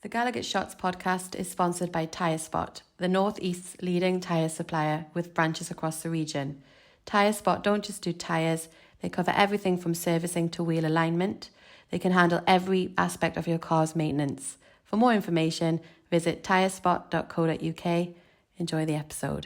The GallowgateShots podcast is sponsored by Tyre Spot, the North East's leading tyre supplier with branches across the region. Tyre Spot don't just do tyres, they cover everything from servicing to wheel alignment. They can handle every aspect of your car's maintenance. For more information, visit tyrespot.co.uk. Enjoy the episode.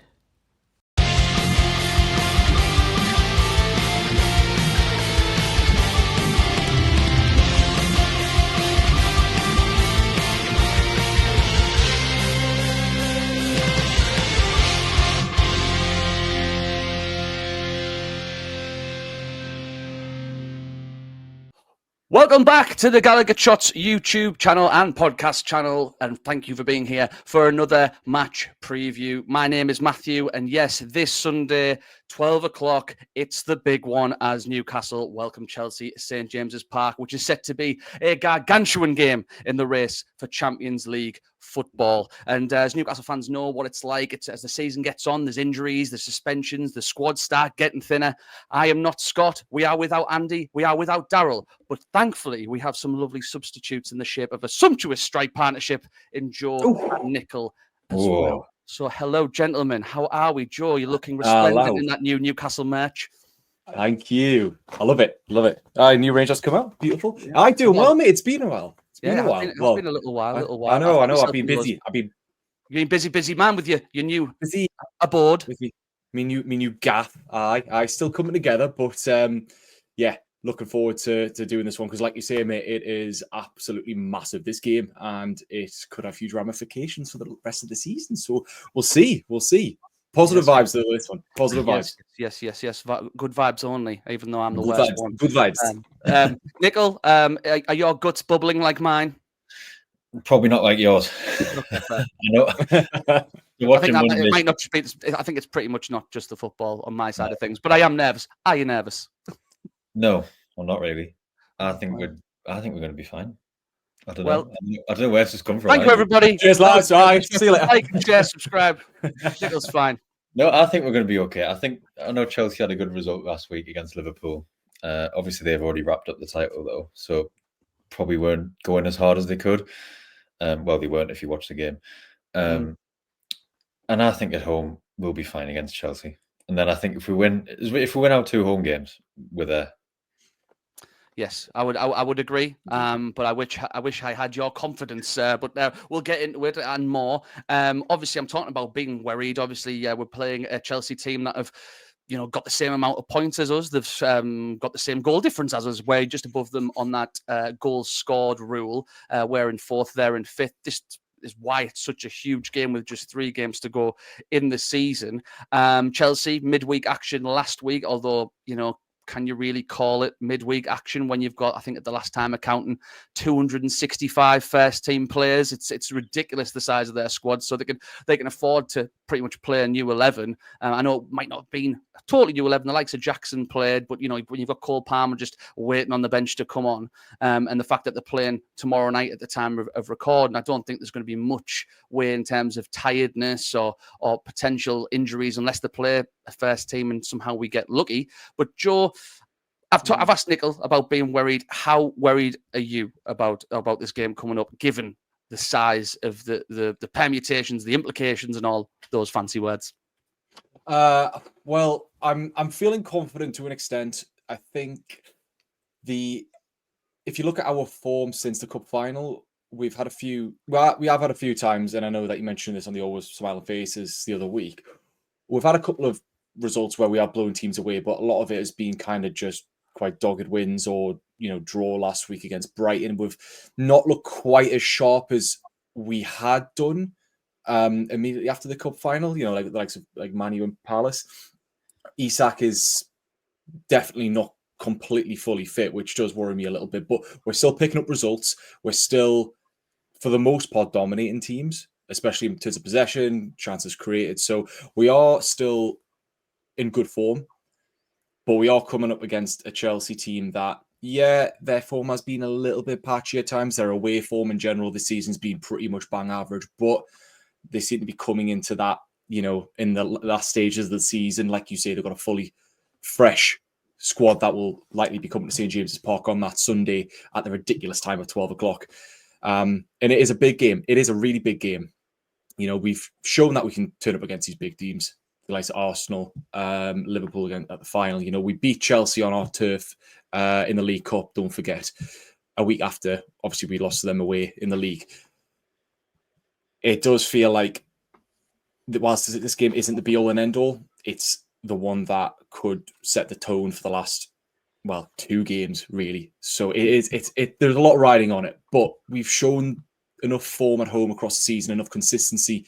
Welcome back to the GallowgateShots YouTube channel and podcast channel, and thank you for being here for another match preview. My name is Matthew, and yes, this Sunday, 12 o'clock, it's the big one as Newcastle welcome Chelsea at St James's Park, which is set to be a gargantuan game in the race for Champions League football. And as Newcastle fans know what it's like, as the season gets on, there's injuries, there's suspensions, the squads start getting thinner. I am not Scott. We are without Andy. We are without Daryl. But thankfully, we have some lovely substitutes in the shape of a sumptuous strike partnership in Joe and Nichol as well. So hello, gentlemen. How are we? Joe, you're looking resplendent in that new Newcastle merch. Thank you. I love it. Love it. New range has come out. Beautiful. Yeah. I do well, mate. It's been a while. It's been a while. It's been a little while. I know. I've been busy. You've been busy man with your new busy aboard. With me new gaff. I still coming together, but yeah, looking forward to doing this one because, like you say, mate, it is absolutely massive, this game, and it could have huge ramifications for the rest of the season. So we'll see. Positive vibes though, this one. Positive vibes. Yes. Good vibes only, even though I'm the good worst vibes. one. Good vibes. Nichol, are your guts bubbling like mine? Probably not like yours. I know. I think it might not be. I think it's pretty much not just the football on my side of things, but I am nervous. Are you nervous? No, well, not really. I think we're going to be fine. I don't know. I don't know where this has come from. Thank you, everybody. Cheers, lads. Bye. See you later. Like, share, subscribe. Nichol's fine. No, I think we're going to be okay. I know Chelsea had a good result last week against Liverpool. Obviously, they've already wrapped up the title, though, so probably weren't going as hard as they could. Well, they weren't if you watch the game. And I think at home we'll be fine against Chelsea. And then I think if we win our 2 home games, we're there. Yes, I would agree. But I wish I had your confidence. But we'll get into it and more. Obviously, I'm talking about being worried. Obviously, we're playing a Chelsea team that have, got the same amount of points as us. They've got the same goal difference as us. We're just above them on that goals scored rule. We're in 4th, they're in 5th. This is why it's such a huge game with just 3 games to go in the season. Chelsea midweek action last week, although can you really call it midweek action when you've got, I think at the last time accounting, 265 first team players? It's ridiculous the size of their squad, so they can afford to pretty much play a new 11. I know it might not have been a totally new 11. The likes of Jackson played, but when you've got Cole Palmer just waiting on the bench to come on, and the fact that they're playing tomorrow night at the time of recording, I don't think there's going to be much way in terms of tiredness or potential injuries unless they play a first team and somehow we get lucky. But Joe, I've asked Nichol about being worried. How worried are you about this game coming up, given the size of the permutations, the implications, and all those fancy words? Well, I'm feeling confident to an extent. I think if you look at our form since the cup final, we have had a few times, and I know that you mentioned this on the Always Smiling Faces the other week. We've had a couple of results where we have blown teams away, but a lot of it has been kind of just quite dogged wins or, draw last week against Brighton. We've not looked quite as sharp as we had done immediately after the cup final, like the likes of Manu and Palace. Isak is definitely not completely fully fit, which does worry me a little bit, but we're still picking up results. We're still, for the most part, dominating teams, especially in terms of possession, chances created. So we are still in good form, but we are coming up against a Chelsea team that, their form has been a little bit patchy at times. Their away form in general this season's been pretty much bang average, but they seem to be coming into that, in the last stages of the season. Like you say, they've got a fully fresh squad that will likely be coming to St James's Park on that Sunday at the ridiculous time of 12 o'clock. And it is a big game. It is a really big game. You know, we've shown that we can turn up against these big teams, like Arsenal, Liverpool again at the final. You know, we beat Chelsea on our turf in the League Cup, don't forget. A week after, obviously, we lost to them away in the league. It does feel like, whilst this game isn't the be-all and end-all, it's the one that could set the tone for the last, 2 games, really. So there's a lot riding on it, but we've shown enough form at home across the season, enough consistency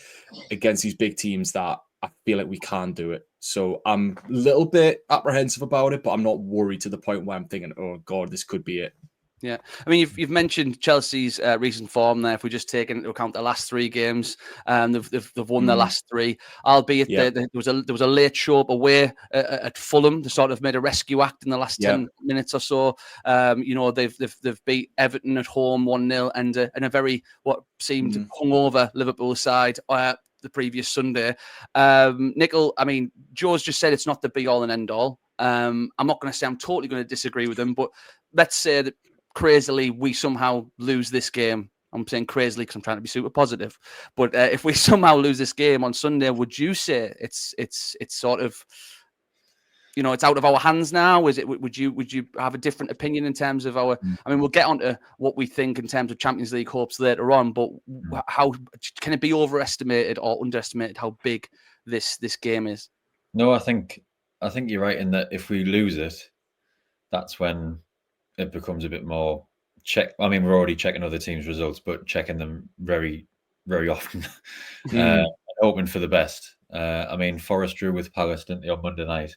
against these big teams that I feel like we can do it. So I'm a little bit apprehensive about it, but I'm not worried to the point where I'm thinking, oh God, this could be it. Yeah, I mean, you've mentioned Chelsea's recent form there. If we just take into account the last 3 games, they've won their last 3. Albeit there was a late show up away at Fulham. They sort of made a rescue act in the last 10 minutes or so. You know, they've beat Everton at home 1-0 and a very what seemed hungover Liverpool side the previous Sunday. Nichol, I mean, Joe's just said it's not the be all and end all. I'm not going to say I'm totally going to disagree with him, but let's say that crazily we somehow lose this game. I'm saying crazily because I'm trying to be super positive. But if we somehow lose this game on Sunday, would you say it's sort of, you know, it's out of our hands now? Is it? Would you have a different opinion in terms of our? I mean, we'll get onto what we think in terms of Champions League hopes later on. But how can it be overestimated or underestimated how big this game is? No, I think you're right in that if we lose it, that's when it becomes a bit more check. I mean, we're already checking other teams' results, but checking them very, very often, hoping for the best. I mean, Forest drew with Palace, didn't they, on Monday night,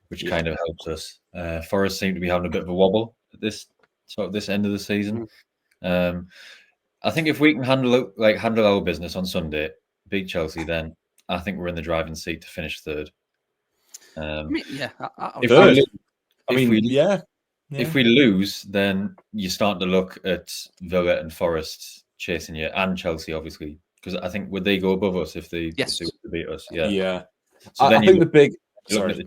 which kind of helps us. Forest seem to be having a bit of a wobble at this end of the season. I think if we can handle our business on Sunday, beat Chelsea, then I think we're in the driving seat to finish third. If we lose, then you start to look at Villa and Forest chasing you, and Chelsea, obviously, because I think would they go above us if they beat us? Yeah. So then I think the big. Sorry,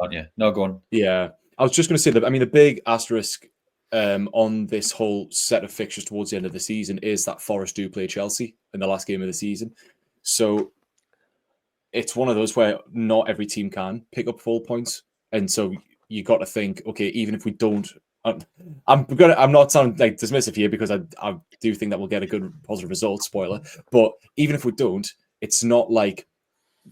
aren't you? No, go on. Yeah, I was just going to say that. I mean, the big asterisk on this whole set of fixtures towards the end of the season is that Forest do play Chelsea in the last game of the season. So it's one of those where not every team can pick up full points, and so you got to think, okay, even if we don't, I'm not sounding like dismissive here because I do think that we'll get a good positive result. Spoiler, but even if we don't, it's not like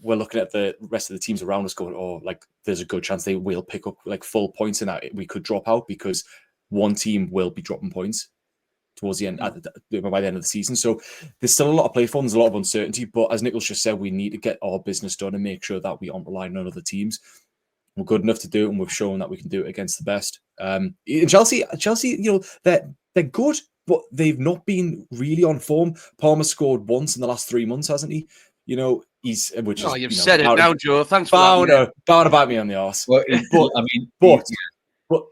we're looking at the rest of the teams around us going, oh, like there's a good chance they will pick up like full points and that we could drop out because one team will be dropping points towards the end by the end of the season. So there's still a lot of play for, there's a lot of uncertainty, but as Nichols just said, we need to get our business done and make sure that we aren't relying on other teams. We're good enough to do it, and we've shown that we can do it against the best. Chelsea, you know, they're good, but they've not been really on form. Palmer scored once in the last 3 months, hasn't he? You know, you've said it now, Joe. Thanks for that. Down about me on the arse. Well, but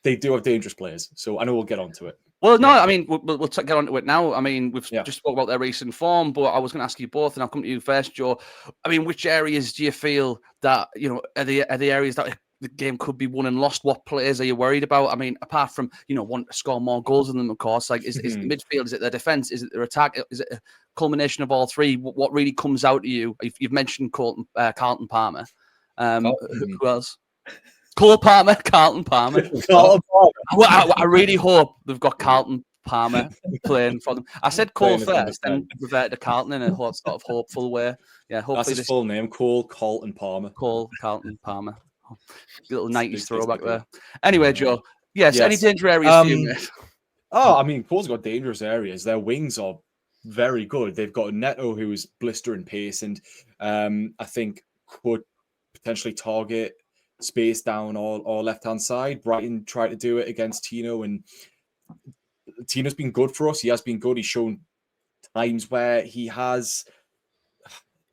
they do have dangerous players, so I know we'll get onto it. Well, no, I mean, we'll get onto it now. I mean, we've just spoke about their recent form, but I was going to ask you both, and I'll come to you first, Joe. I mean, which areas do you feel that, you know, are the areas that the game could be won and lost? What players are you worried about? I mean, apart from, you know, want to score more goals than them, of course, like, is the midfield, is it their defence, is it their attack, is it a culmination of all three? What really comes out to you? You've mentioned Carlton Palmer. Who else? Cole Palmer, Carlton Palmer. I really hope they've got Carlton Palmer playing for them. I said Cole first, then reverted to Carlton in a sort of hopeful way. Yeah, hopefully that's his full name, Cole Carlton Palmer. Cole Carlton Palmer. Little 90s throwback there. Anyway, Joe. Yes, any danger areas for you, mate? I mean, Cole's got dangerous areas. Their wings are very good. They've got Neto, who is blistering pace, and I think could potentially target space down or left-hand side. Brighton tried to do it against Tino, and Tino's been good for us. He has been good. He's shown times where he's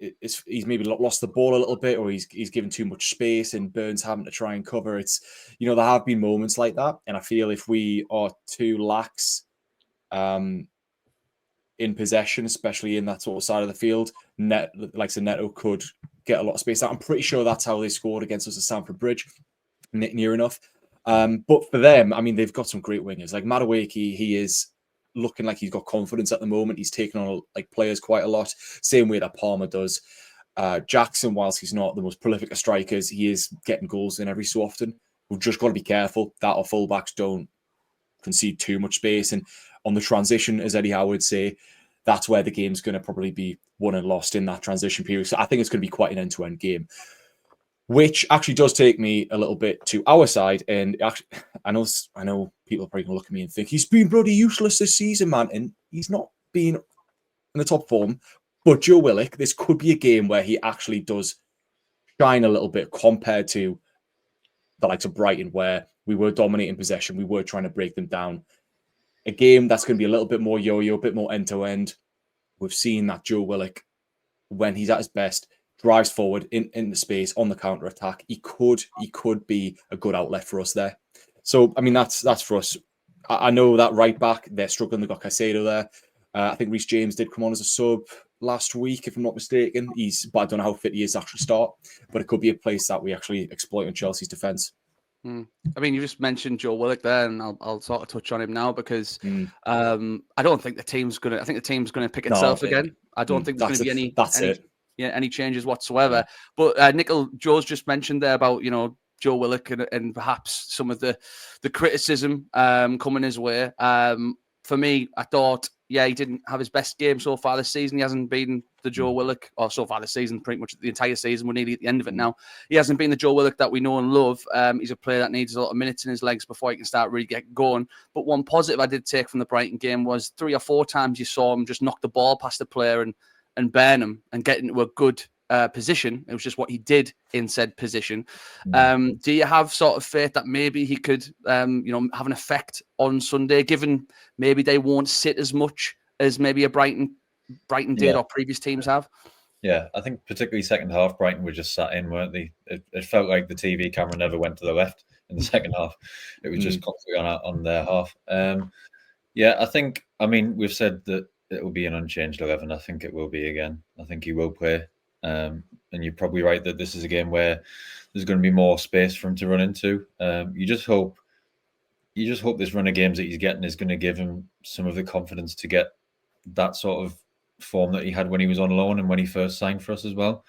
maybe lost the ball a little bit, or he's given too much space and Burns having to try and cover. It's, you know, there have been moments like that, and I feel if we are too lax in possession, especially in that sort of side of the field, Neto could get a lot of space out. I'm pretty sure that's how they scored against us at Stamford Bridge, near enough. But for them, I mean, they've got some great wingers. Like Madueke, he is looking like he's got confidence at the moment. He's taking on like players quite a lot, same way that Palmer does. Jackson, whilst he's not the most prolific of strikers, he is getting goals in every so often. We've just got to be careful that our fullbacks don't concede too much space. And on the transition, as Eddie Howe would say, that's where the game's going to probably be won and lost in that transition period. So I think it's going to be quite an end-to-end game, which actually does take me a little bit to our side. And actually, I know people are probably going to look at me and think he's been bloody useless this season, man. And he's not been in the top form. But Joe Willock, this could be a game where he actually does shine a little bit compared to the likes of Brighton, where we were dominating possession. We were trying to break them down. A game that's going to be a little bit more yo-yo, a bit more end-to-end. We've seen that Joe Willock, when he's at his best, drives forward in the space on the counter-attack. He could be a good outlet for us there. So, I mean, that's for us. I know that right back, they're struggling. They've got Caicedo there. I think Reece James did come on as a sub last week, if I'm not mistaken. But I don't know how fit he is to actually start. But it could be a place that we actually exploit in Chelsea's defence. I mean, you just mentioned Joe Willock there, and I'll sort of touch on him now because I don't think the team's gonna. I think the team's gonna pick itself again. I don't think there's gonna be any changes whatsoever. But Nichol, Joe's just mentioned there about Joe Willock and perhaps some of the criticism coming his way. For me, I thought, he didn't have his best game so far this season. He hasn't been the Joe Willock, or so far this season, pretty much the entire season. We're nearly at the end of it now. He hasn't been the Joe Willock that we know and love. He's a player that needs a lot of minutes in his legs before he can start really get going. But one positive I did take from the Brighton game was 3 or 4 times you saw him just knock the ball past the player and burn him and get into a good position. It was just what he did in said position. Do you have sort of faith that maybe he could, have an effect on Sunday, given maybe they won't sit as much as maybe a Brighton did or previous teams have? Yeah, I think particularly second half, Brighton were just sat in, weren't they? It felt like the TV camera never went to the left in the second half. It was just constantly on their half. I mean, we've said that it will be an unchanged 11. I think it will be again. I think he will play. And you're probably right that this is a game where there's going to be more space for him to run into. You just hope this run of games that he's getting is going to give him some of the confidence to get that sort of form that he had when he was on loan and when he first signed for us as well.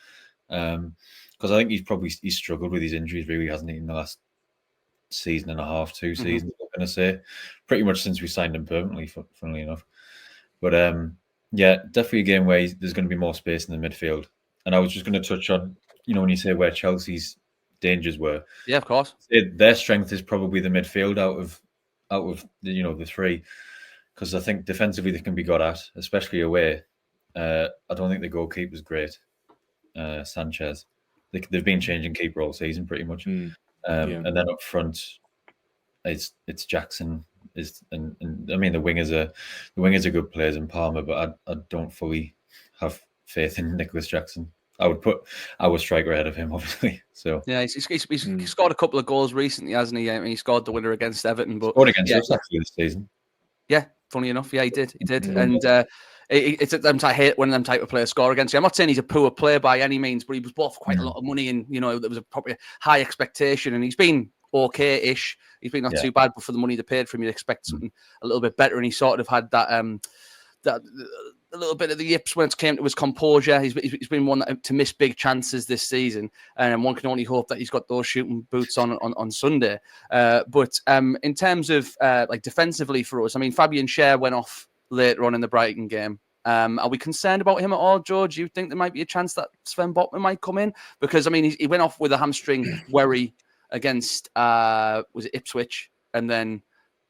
Because I think he's struggled with his injuries, really, hasn't he, in the last season and a half, 2 seasons, I'm going to say, pretty much since we signed him permanently, funnily enough. But definitely a game where there's going to be more space in the midfield. And I was just going to touch on, when you say where Chelsea's dangers were. Yeah, of course. Their strength is probably the midfield out of the 3, because I think defensively they can be got at, especially away. I don't think the goalkeeper's great, Sanchez. They've been changing keeper all season pretty much. And then up front, it's Jackson. And I mean the wingers are good players in Palmer, but I don't fully have faith in Nicholas Jackson. I would put our striker ahead of him, obviously. So he's scored a couple of goals recently, hasn't he? I mean, he scored the winner against Everton, but scored against us actually this season. Yeah, funny enough, he did, and it's I hate when them type of players score against you. I'm not saying he's a poor player by any means, but he was bought for quite a lot of money, and there was a probably high expectation, and he's been okay-ish. He's been not too bad, but for the money they paid for him, you'd expect something a little bit better, and he sort of had that a little bit of the yips when it came to his composure. He's been one to miss big chances this season, and one can only hope that he's got those shooting boots on Sunday. But in terms of defensively for us, I mean, Fabian Schär went off later on in the Brighton game. Are we concerned about him at all, George? Do you think there might be a chance that Sven Botman might come in? Because I mean, he went off with a hamstring worry against was it Ipswich, and then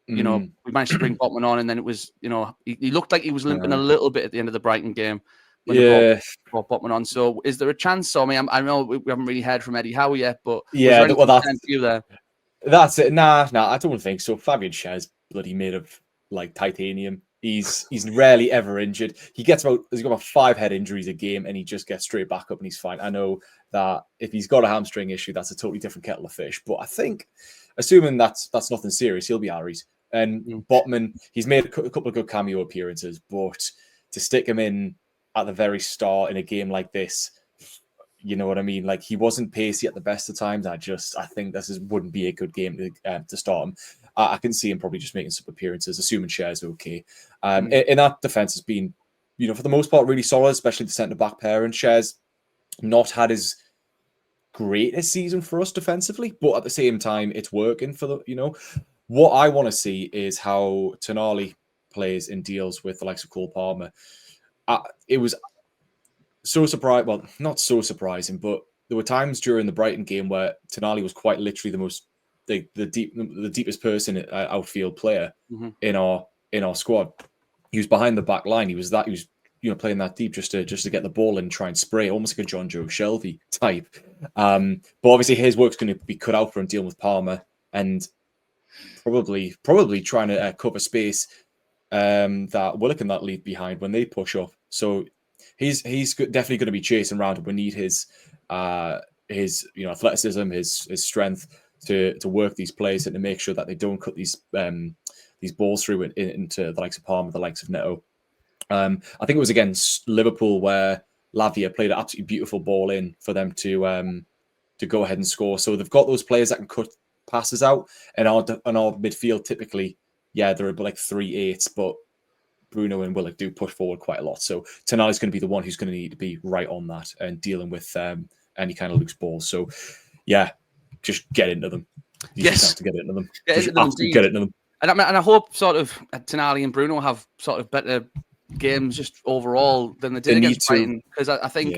we managed to bring Botman on, and then it was, he looked like he was limping a little bit at the end of the Brighton game when they brought Botman on. So is there a chance? I mean, I know we haven't really heard from Eddie Howe yet, but that's it. Nah, I don't think so. Fabian Schär's bloody made of like titanium. He's rarely ever injured. He's got about 5 head injuries a game, and he just gets straight back up and he's fine. I know that if he's got a hamstring issue, that's a totally different kettle of fish. But I think, assuming that's nothing serious, he'll be alright. And Botman, he's made a couple of good cameo appearances, but to stick him in at the very start in a game like this, you know what I mean? Like, he wasn't pacey at the best of times. I think this wouldn't be a good game to start him. I can see him probably just making some appearances, assuming Share's okay. In that defence has been, for the most part, really solid, especially the centre-back pair. And Share's not had his greatest season for us defensively, but at the same time, it's working for What I want to see is how Tonali plays and deals with the likes of Cole Palmer. It was so surprising. Well, not so surprising, but there were times during the Brighton game where Tonali was quite literally the deepest person, outfield player in our squad. He was behind the back line. He was playing that deep just to get the ball and try and spray, almost like a John Joe Shelby type. But obviously his work's going to be cut out for him dealing with Palmer and probably trying to cover space that Willock and that leave behind when they push up. So he's definitely going to be chasing around. We need his athleticism, his strength to work these plays and to make sure that they don't cut these balls through into the likes of Palmer, the likes of Neto. I think it was against Liverpool where Lavia played an absolutely beautiful ball in for them to go ahead and score. So they've got those players that can cut passes out, and our midfield typically, they're like 3/8, but Bruno and Willock do push forward quite a lot. So Tonali's going to be the one who's going to need to be right on that and dealing with any kind of loose balls. So just get into them. You just have to get into them. Get into them. And I hope sort of Tonali and Bruno have sort of better games just overall than they did against Brighton, because I think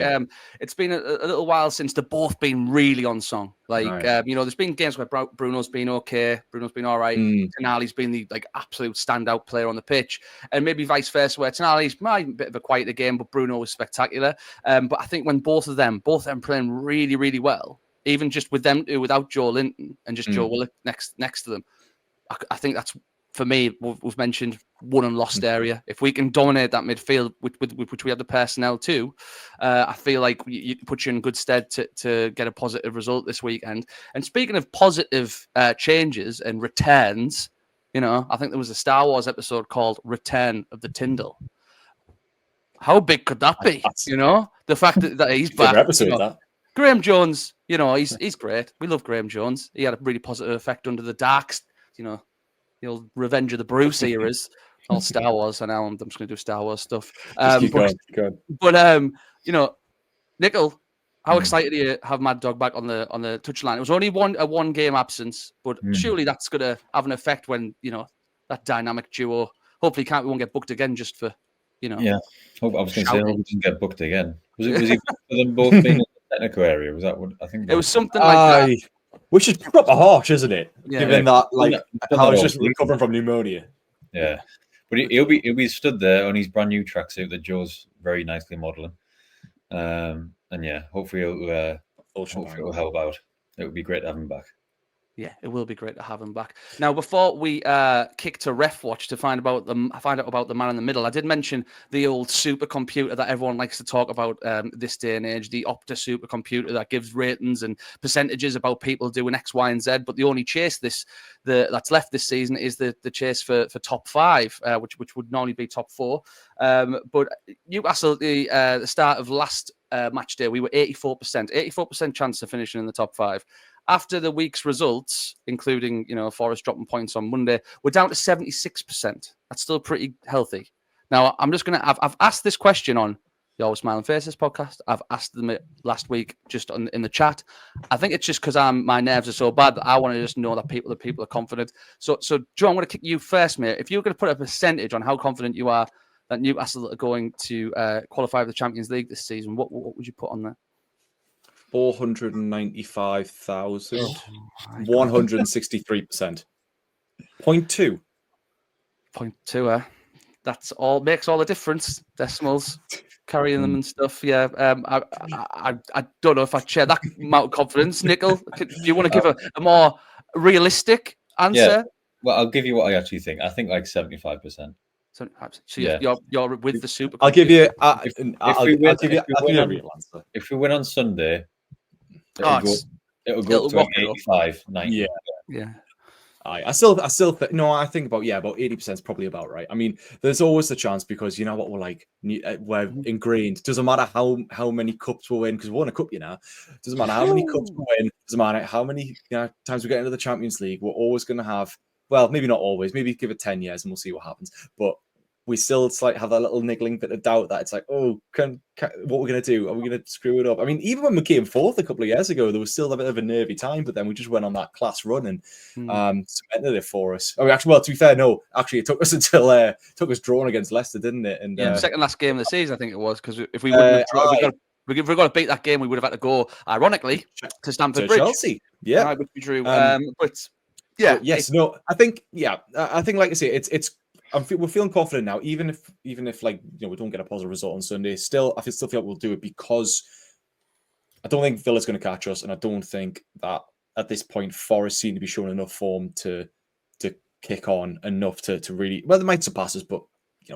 it's been a little while since they've both been really on song. Like there's been games where Bruno's been okay, Bruno's been all right, Tonali's been the absolute standout player on the pitch, and maybe vice versa where Tonali's a bit of a quieter game, but Bruno was spectacular. But I think when both of them playing really, really well, even just with them without Joe Linton and just Joe Willock next to them, I think that's, for me, we've mentioned won and lost area. If we can dominate that midfield, which we have the personnel to, I feel like you put you in good stead to get a positive result this weekend. And speaking of positive changes and returns, I think there was a Star Wars episode called Return of the Tyndall. How big could that be? The fact that he's back. Episode, that. Graham Jones, he's great. We love Graham Jones. He had a really positive effect under the darks, the old Revenge of the Bruce eras, all Star Wars. And now I'm just going to do Star Wars stuff. Keep going. Nichol, how excited are you to have Mad Dog back on the touchline? It was only a one game absence, but surely that's going to have an effect when that dynamic duo. Hopefully, we won't get booked again just for Yeah, I was going to say, we didn't get booked again. Was he for them both being in the technical area? Was that what I think? It was something like that. Which is proper harsh, isn't it? Yeah. Given that, how he's just recovering from pneummonia. Yeah, but he'll be stood there on his brand new tracksuit that Joe's very nicely modelling, and hopefully it'll help out. It would be great to have him back. Yeah, it will be great to have him back. Now, before we kick to Ref Watch to find out about the man in the middle, I did mention the old supercomputer that everyone likes to talk about this day and age, the Opta supercomputer that gives ratings and percentages about people doing X, Y, and Z. But the only chase that's left this season is the chase for top 5, which would normally be top 4. But Newcastle, the start of last match day, we were 84% chance of finishing in the top 5. After the week's results, including, Forest dropping points on Monday, we're down to 76%. That's still pretty healthy. Now, I'm just going to... I've asked this question on the Always Smiling Faces podcast. I've asked them it last week just in the chat. I think it's just because my nerves are so bad that I want to just know that people are confident. So Joe, I'm going to kick you first, mate. If you're going to put a percentage on how confident you are that Newcastle are going to qualify for the Champions League this season, what would you put on there? 495,000, 163%. 0.2. 0.2, that's all, makes all the difference. Decimals, carrying them and stuff. Yeah, I don't know if I'd share that amount of confidence. Nichol, do you want to give a more realistic answer? Yeah. Well, I'll give you what I actually think. I think like 75%. So you're with the super. I'll give you. If we win on Sunday, it'll go to 85, 90. Yeah. I still think, I think about 80% is probably about right. I mean, there's always the chance because you know what we're ingrained. Doesn't matter how many cups we win because we won a cup, Doesn't matter how many cups we win. Doesn't matter how many times we get into the Champions League. We're always going to have well, maybe not always. Maybe give it 10 years and we'll see what happens. But we still have that little niggling bit of doubt that it's like, oh, what we're going to do? Are we going to screw it up? I mean, even when we came fourth a couple of years ago, there was still a bit of a nervy time, but then we just went on that class run and cemented it for us. I mean, actually, well, to be fair, no, actually, it took us until took us drawn against Leicester, didn't it? And second last game of the season, I think it was, because if we wouldn't have if we got to beat that game, we would have had to go, ironically, to Stamford Bridge. Chelsea, yeah, which we drew. But yeah, so, yes, no, I think, like I say, we're feeling confident now, even if like we don't get a positive result on Sunday. Still, I still feel like we'll do it because I don't think Villa's going to catch us, and I don't think that at this point Forest seem to be showing enough form to kick on enough to really. Well, they might surpass us, but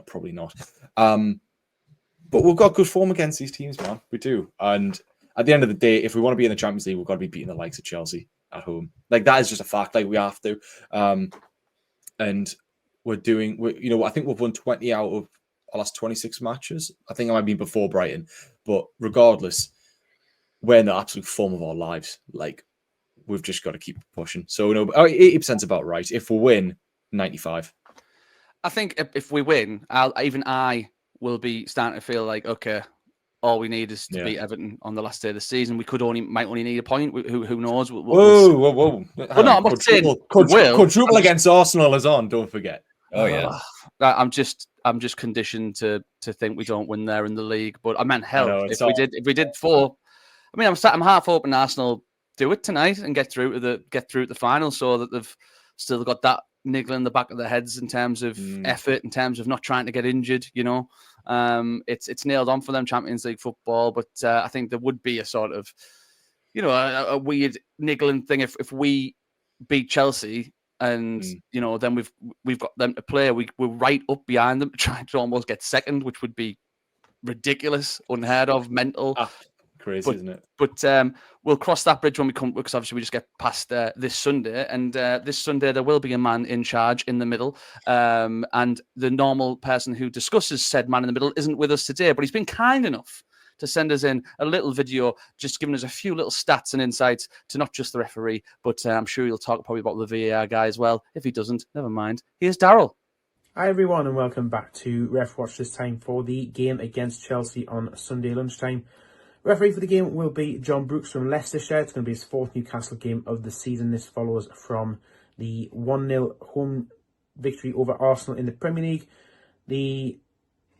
probably not. But we've got good form against these teams, man. We do, and at the end of the day, if we want to be in the Champions League, we've got to be beating the likes of Chelsea at home. Like that is just a fact. Like we have to, and. I think we've won 20 out of our last 26 matches. I think it might have been before Brighton. But regardless, we're in the absolute form of our lives. Like, we've just got to keep pushing. So, 80% about right. If we win, 95. I think if we win, I will be starting to feel like, okay, all we need is to beat Everton on the last day of the season. We might only need a point. Who knows? Whoa. Well, no, I'm not saying quadruple against Arsenal is on. Don't forget. Oh yeah. I'm just conditioned to think we don't win there in the league. But I meant hell. If we did 4, I mean, I'm half hoping Arsenal do it tonight and get through to the final, so that they've still got that niggle in the back of their heads in terms of effort, in terms of not trying to get injured. It's nailed on for them, Champions League football. But I think there would be a sort of, a weird niggling thing if we beat Chelsea. And then we've got them to play. We're right up behind them, trying to almost get second, which would be ridiculous, unheard of, mental, crazy, isn't it? But we'll cross that bridge when we come, because obviously we just get past this Sunday, and this Sunday there will be a man in charge in the middle, and the normal person who discusses said man in the middle isn't with us today, but he's been kind enough to send us in a little video, just giving us a few little stats and insights to not just the referee, but I'm sure he'll talk probably about the VAR guy as well. If he doesn't, never mind. Here's Daryl. Hi everyone, and welcome back to Ref Watch, this time for the game against Chelsea on Sunday lunchtime. Referee for the game will be John Brooks from Leicestershire. It's going to be his 4th Newcastle game of the season. This follows from the 1-0 home victory over Arsenal in the Premier League, the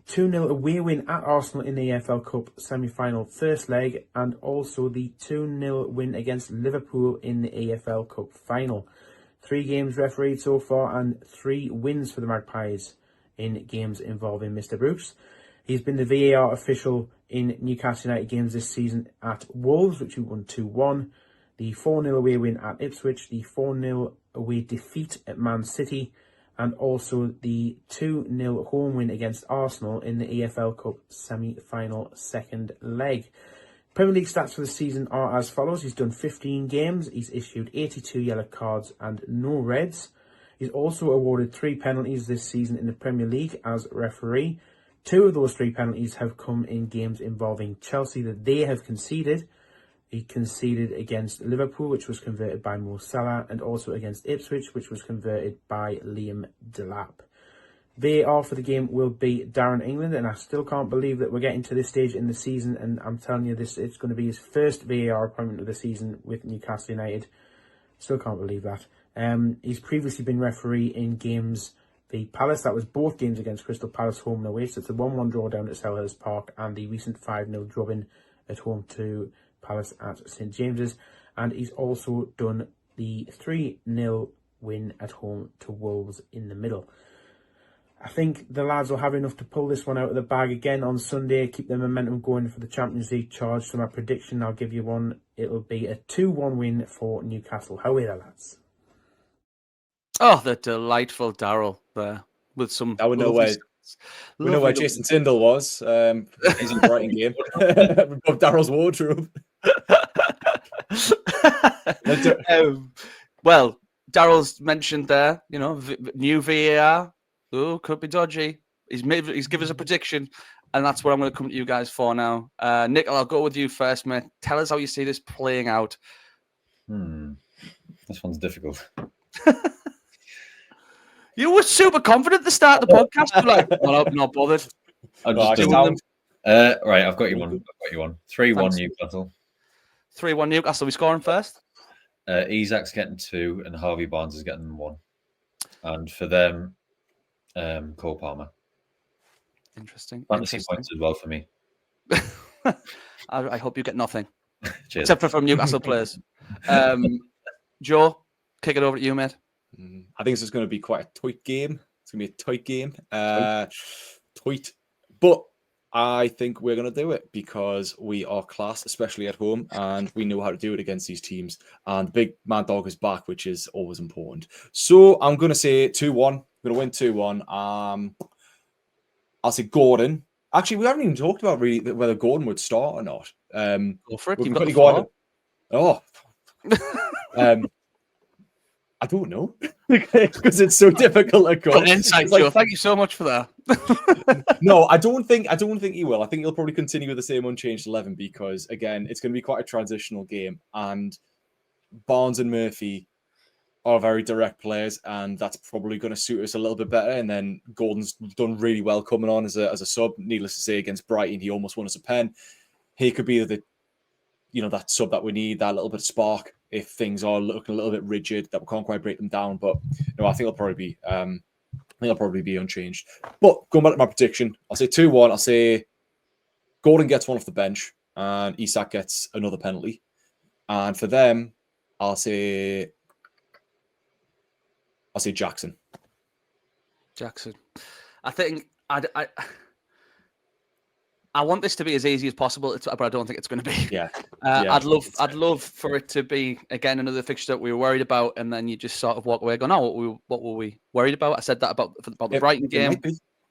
2-0 away win at Arsenal in the EFL Cup semi-final first leg, and also the 2-0 win against Liverpool in the EFL Cup final. 3 games refereed so far and 3 wins for the Magpies in games involving Mr. Brooks. He's been the VAR official in Newcastle United games this season at Wolves, which we won 2-1, the 4-0 away win at Ipswich, the 4-0 away defeat at Man City, and also the 2-0 home win against Arsenal in the EFL Cup semi-final second leg. Premier League stats for the season are as follows. He's done 15 games. He's issued 82 yellow cards and no reds. He's also awarded 3 penalties this season in the Premier League as referee. 2 of those 3 penalties have come in games involving Chelsea that they have conceded. He conceded against Liverpool, which was converted by Mo Salah, and also against Ipswich, which was converted by Liam Delap. VAR for the game will be Darren England, and I still can't believe that we're getting to this stage in the season, and I'm telling you this, it's going to be his first VAR appointment of the season with Newcastle United. Still can't believe that. He's previously been referee in games v Palace. That was both games against Crystal Palace home and away, so it's a 1-1 draw down at Selhurst Park, and the recent 5-0 drubbing at home to Palace at St James's, and he's also done the 3-0 win at home to Wolves in the middle. I think the lads will have enough to pull this one out of the bag again on Sunday, keep the momentum going for the Champions League charge. So my prediction, I'll give you one, it'll be a 2-1 win for Newcastle. How are they, lads? Oh, the delightful Daryl there with some. I would know where. We know where Jason Tyndall was. He's in the Brighton game above Daryl's wardrobe. Well, Daryl's mentioned there, new VAR. Oh, could be dodgy. He's given us a prediction, and that's what I'm going to come to you guys for now. Nichol, I'll go with you first, mate. Tell us how you see this playing out. This one's difficult. You were super confident at the start of the podcast. You're like, well, I'm not bothered. I'm No, just actually, doing right, I've got you one. 3-1 Thanks. Newcastle. 3-1 Newcastle. We scoring first? Isak's getting 2 and Harvey Barnes is getting 1. And for them, Cole Palmer. Interesting. Fantasy points as well for me. I hope you get nothing. Cheers. Except for from Newcastle players. Joe, kick it over to you, mate. I think this is going to be quite a tight game. It's going to be a tight game. Tight. But I think we're going to do it because we are class, especially at home, and we know how to do it against these teams. And the big mad dog is back, which is always important. So I'm going to say 2-1. I'm going to win 2-1. I'll say Gordon. Actually, we haven't even talked about really whether Gordon would start or not. Go for it. We've You've got got the Gordon. floor. Oh. I don't know because it's so difficult to go. What an insight, Joe. Thank you so much for that. No, I don't think he will. I think he'll probably continue with the same unchanged 11 because again, it's going to be quite a transitional game, and Barnes and Murphy are very direct players, and that's probably going to suit us a little bit better. And then Gordon's done really well coming on as a sub. Needless to say, against Brighton, he almost won us a pen. He could be that sub that we need, that little bit of spark if things are looking a little bit rigid, that we can't quite break them down. But no, I think it'll probably be unchanged. But going back to my prediction, I'll say 2-1. I'll say Gordon gets one off the bench and Isak gets another penalty. And for them, I'll say Jackson. I think I want this to be as easy as possible, but I don't think it's going to be. Yeah. I'd love for it to be again another fixture that we were worried about, and then you just sort of walk away going, "Oh, what were we worried about?" I said that about the Brighton game.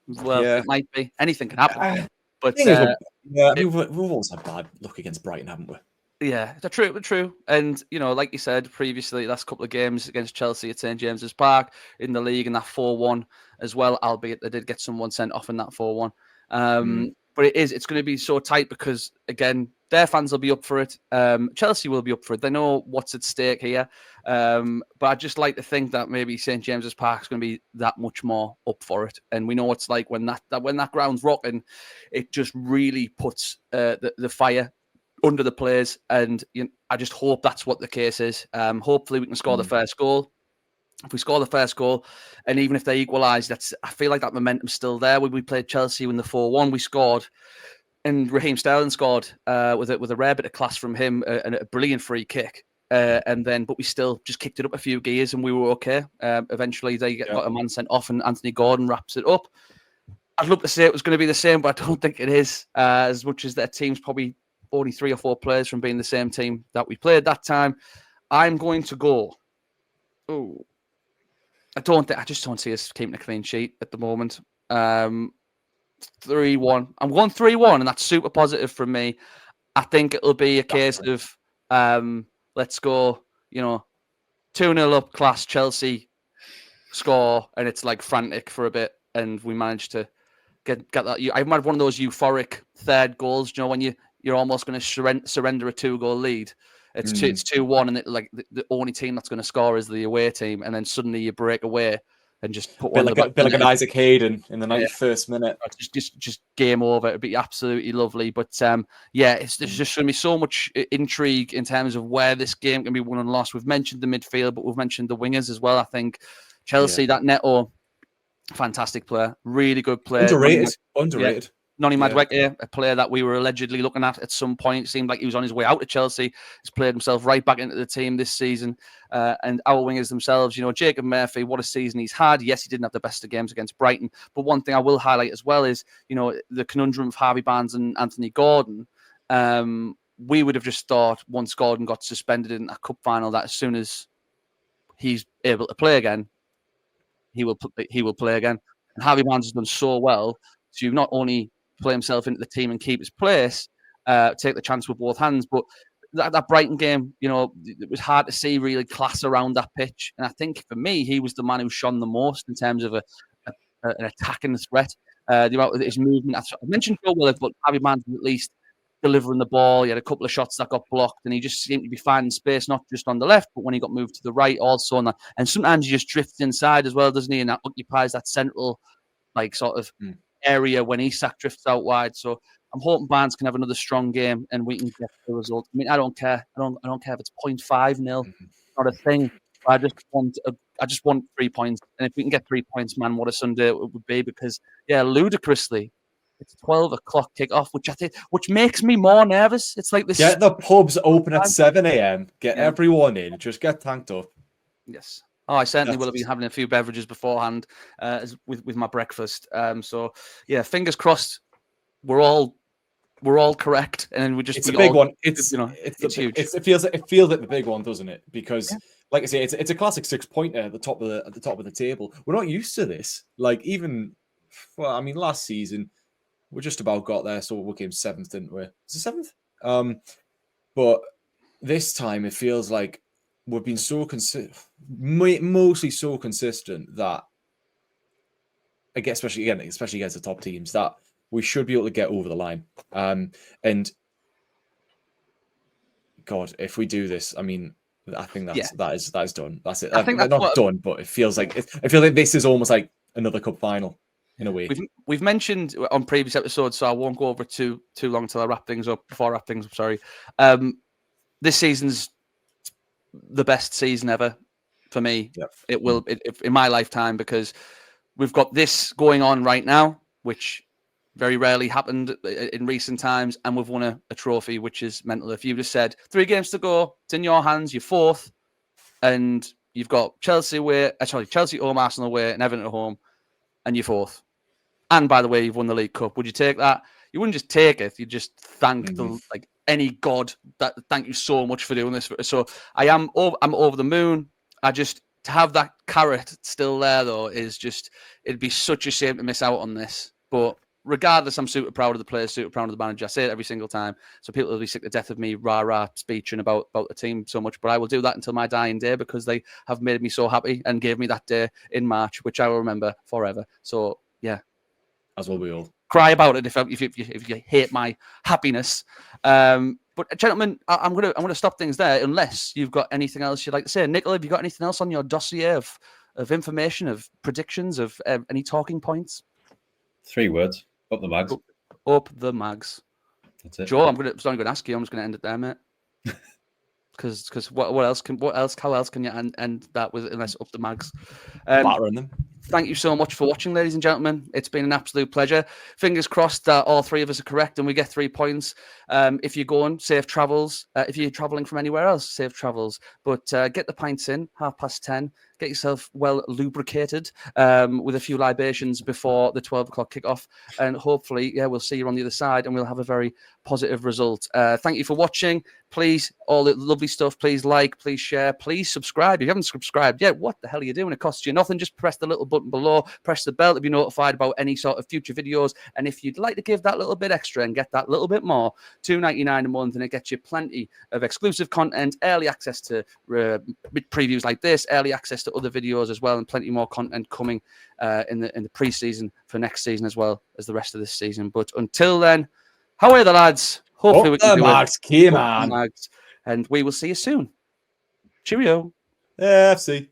Well, it might be. Anything can happen. But we've always had bad luck against Brighton, haven't we? Yeah, true. And like you said previously, last couple of games against Chelsea at St James's Park in the league, and that 4-1 as well. Albeit they did get someone sent off in that 4-1. But it's going to be so tight because, again, their fans will be up for it. Chelsea will be up for it. They know what's at stake here. But I'd just like to think that maybe St James's Park is going to be that much more up for it. And we know what it's like when that ground's rocking, it just really puts the fire under the players. And I just hope that's what the case is. Hopefully we can score the first goal. If we score the first goal, and even if they equalise, I feel like that momentum's still there. When we played Chelsea in the 4-1, we scored, and Raheem Sterling scored with a rare bit of class from him, and a brilliant free kick. But we still just kicked it up a few gears, and we were okay. Eventually, they got a man sent off, and Anthony Gordon wraps it up. I'd love to say it was going to be the same, but I don't think it is. As much as their team's probably only 3 or 4 players from being the same team that we played that time, I'm going to go. Oh. I just don't see us keeping a clean sheet at the moment. 3-1. I'm going 3-1, and that's super positive from me. I think it'll be a case of let's go, 2-0 up, class Chelsea score, and it's like frantic for a bit, and we manage to get that. I might have one of those euphoric third goals, when you're almost going to surrender a 2-goal lead. It's 2-1, and the only team that's going to score is the away team, and then suddenly you break away and just put one like an Isaac Hayden in the 91st minute. Just game over. It'd be absolutely lovely. But there's just going to be so much intrigue in terms of where this game can be won and lost. We've mentioned the midfield, but we've mentioned the wingers as well. I think Chelsea, that Neto, fantastic player, really good player, underrated. Noni Madueke, a player that we were allegedly looking at some point. It seemed like he was on his way out of Chelsea. He's played himself right back into the team this season. And our wingers themselves, Jacob Murphy, what a season he's had. Yes, he didn't have the best of games against Brighton. But one thing I will highlight as well is, the conundrum of Harvey Barnes and Anthony Gordon. We would have just thought once Gordon got suspended in a cup final that as soon as he's able to play again, he will play again. And Harvey Barnes has done so well to not only play himself into the team and keep his place, take the chance with both hands. But that Brighton game, it was hard to see really class around that pitch. And I think for me, he was the man who shone the most in terms of an attacking threat. The amount of his movement. I mentioned Joe Willock, but Harvey Barnes was at least delivering the ball. He had a couple of shots that got blocked, and he just seemed to be finding space, not just on the left, but when he got moved to the right also. And sometimes he just drifts inside as well, doesn't he? And that occupies that central, like, sort of area when Isak drifts out wide. So I'm hoping Barnes can have another strong game and we can get the result. I mean, I don't care. I don't care if it's 0.5-0. Not a thing. I just want 3 points. And if we can get 3 points, man, what a Sunday it would be. Because, yeah, ludicrously, it's 12 o'clock kickoff, which makes me more nervous. It's like this. Get the pubs open at 7 a.m. Get everyone in. Just get tanked up. Yes. Oh, I certainly will have been having a few beverages beforehand with my breakfast. So, yeah, fingers crossed. We're all correct, and then it's a big one. It's huge. It feels like the big one, doesn't it? Because, like I say, it's a classic 6-pointer at the top of the table. We're not used to this. Like, even, well, I mean, last season we just about got there, so we came 7th, didn't we? Was it 7th? But this time it feels like we've been so mostly so consistent that, especially against the top teams, that we should be able to get over the line. And God, if we do this, I mean, I think that is done. That's it. I think that's not done, but it feels like this is almost like another cup final in a way. We've mentioned on previous episodes, so I won't go over too long till I wrap things up. Before I wrap things up, sorry. This season's the best season ever for me. Yep. It will in my lifetime, because we've got this going on right now, which very rarely happened in recent times, and we've won a trophy, which is mental. If you just said 3 games to go, it's in your hands, you're 4th, and you've got Chelsea home, Arsenal away, and Everton at home, and you're 4th. And by the way, you've won the League Cup. Would you take that? You wouldn't just take it. You just thank any god that thank you so much for doing this. So I'm over the moon. To have that carrot still there though is just, it'd be such a shame to miss out on this. But regardless, I'm super proud of the players, super proud of the manager. I say it every single time, so people will be sick to death of me rah speeching about the team so much. But I will do that until my dying day, because they have made me so happy and gave me that day in March, which I will remember forever. So yeah, as will we all. Cry about it if you hate my happiness. But gentlemen, I'm gonna stop things there unless you've got anything else you'd like to say. Nichol, have you got anything else on your dossier of information, of predictions, of any talking points? 3 words. Up the mags. Up the mags. That's it. Joe, I'm not going to ask you. I'm just going to end it there, mate. Because how else can you end that with unless up the mags? Battering them. Thank you so much for watching, ladies and gentlemen. It's been an absolute pleasure. Fingers crossed that all 3 of us are correct and we get 3 points. If you're going, safe travels. If you're travelling from anywhere else, safe travels. But get the pints in, 10:30. Get yourself well lubricated with a few libations before the 12 o'clock kickoff. And hopefully, we'll see you on the other side and we'll have a very positive result. Thank you for watching. Please, all the lovely stuff, please like, please share, please subscribe. If you haven't subscribed yet, what the hell are you doing? It costs you nothing. Just press the little button below, press the bell to be notified about any sort of future videos. And if you'd like to give that little bit extra and get that little bit more, $2.99 a month, and it gets you plenty of exclusive content, early access to previews like this, early access to other videos as well, and plenty more content coming in the pre-season for next season as well as the rest of this season. But until then, how are the lads? Hopefully we can do it. And we will see you soon. Cheerio. FC.